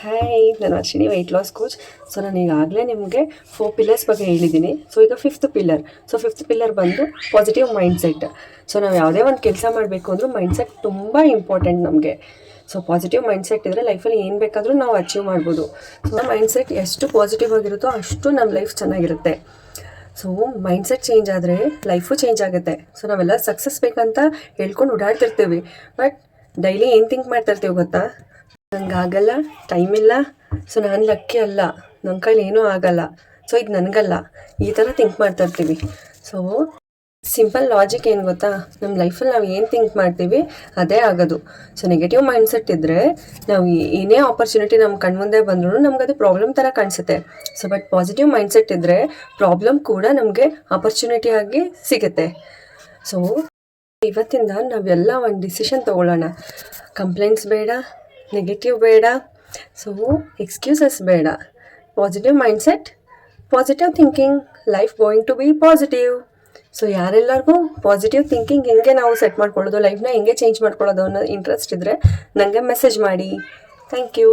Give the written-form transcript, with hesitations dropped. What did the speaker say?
Hi, ನಾನು Varshini weight loss coach. So ನಾನು ಈಗಾಗಲೇ ನಿಮಗೆ 4 ಪಿಲ್ಲರ್ಸ್ ಬಗ್ಗೆ ಹೇಳಿದ್ದೀನಿ. ಸೊ ಈಗ 5th pillar. So 5th pillar ಬಂದು ಪಾಸಿಟಿವ್ ಮೈಂಡ್ಸೆಟ್. ಸೊ ನಾವು ಯಾವುದೇ ಒಂದು ಕೆಲಸ ಮಾಡಬೇಕು ಅಂದರೂ ಮೈಂಡ್ಸೆಟ್ ತುಂಬ ಇಂಪಾರ್ಟೆಂಟ್ ನಮಗೆ. ಸೊ ಪಾಸಿಟಿವ್ ಮೈಂಡ್ಸೆಟ್ ಇದ್ದರೆ ಲೈಫಲ್ಲಿ ಏನು ಬೇಕಾದರೂ ನಾವು ಅಚೀವ್ ಮಾಡ್ಬೋದು. ಸೊ ಮೈಂಡ್ಸೆಟ್ ಎಷ್ಟು ಪಾಸಿಟಿವ್ ಆಗಿರುತ್ತೋ ಅಷ್ಟು ನಮ್ಮ ಲೈಫ್ ಚೆನ್ನಾಗಿರುತ್ತೆ. ಸೊ ಮೈಂಡ್ಸೆಟ್ ಚೇಂಜ್ ಆದರೆ ಲೈಫು ಚೇಂಜ್ ಆಗುತ್ತೆ. ಸೊ ನಾವೆಲ್ಲ ಸಕ್ಸಸ್ ಬೇಕಂತ ಹೇಳ್ಕೊಂಡು ಓಡಾಡ್ತಿರ್ತೀವಿ, ಬಟ್ ಡೈಲಿ ಏನು ಥಿಂಕ್ ಮಾಡ್ತಿರ್ತೀವಿ ಗೊತ್ತಾ? ನಂಗೆ ಆಗಲ್ಲ, ಟೈಮ್ ಇಲ್ಲ, ಸೊ ನಾನು ಲಕ್ಕಿ ಅಲ್ಲ, ನನ್ನ ಕೈಲಿ ಏನೂ ಆಗಲ್ಲ, ಸೊ ಇದು ನನಗಲ್ಲ, ಈ ಥರ ಥಿಂಕ್ ಮಾಡ್ತಾ ಇರ್ತೀವಿ. ಸೊ ಸಿಂಪಲ್ ಲಾಜಿಕ್ ಏನು ಗೊತ್ತಾ? ನಮ್ಮ ಲೈಫಲ್ಲಿ ನಾವು ಏನು ಥಿಂಕ್ ಮಾಡ್ತೀವಿ ಅದೇ ಆಗೋದು. ಸೊ ನೆಗೆಟಿವ್ ಮೈಂಡ್ಸೆಟ್ ಇದ್ದರೆ ನಾವು ಏನೇ ಆಪರ್ಚುನಿಟಿ ನಮ್ಮ ಕಣ್ಮುಂದೆ ಬಂದ್ರೂ ನಮ್ಗೆ ಅದು ಪ್ರಾಬ್ಲಮ್ ಥರ ಕಾಣಿಸುತ್ತೆ. ಸೊ ಬಟ್ ಪಾಸಿಟಿವ್ ಮೈಂಡ್ಸೆಟ್ ಇದ್ದರೆ ಪ್ರಾಬ್ಲಮ್ ಕೂಡ ನಮಗೆ ಆಪರ್ಚುನಿಟಿ ಆಗಿ ಸಿಗುತ್ತೆ. ಸೊ ಇವತ್ತಿಂದ ನಾವೆಲ್ಲ ಒಂದು ಡಿಸಿಷನ್ ತೊಗೊಳ್ಳೋಣ. ಕಂಪ್ಲೇಂಟ್ಸ್ ಬೇಡ, ನೆಗೆಟಿವ್ ಬೇಡ, ಸೊ ಎಕ್ಸ್ಕ್ಯೂಸಸ್ ಬೇಡ. Positive mindset, positive thinking, life going to be positive. So ಯಾರೆಲ್ಲರಿಗೂ ಪಾಸಿಟಿವ್ ಥಿಂಕಿಂಗ್ ಹೆಂಗೆ ನಾವು ಸೆಟ್ ಮಾಡ್ಕೊಳ್ಳೋದು, ಲೈಫ್ನ ಹೆಂಗೆ ಚೇಂಜ್ ಮಾಡ್ಕೊಳ್ಳೋದು ಅನ್ನೋ ಇಂಟ್ರೆಸ್ಟ್ ಇದ್ದರೆ ನನಗೆ ಮೆಸೇಜ್ ಮಾಡಿ. Thank you.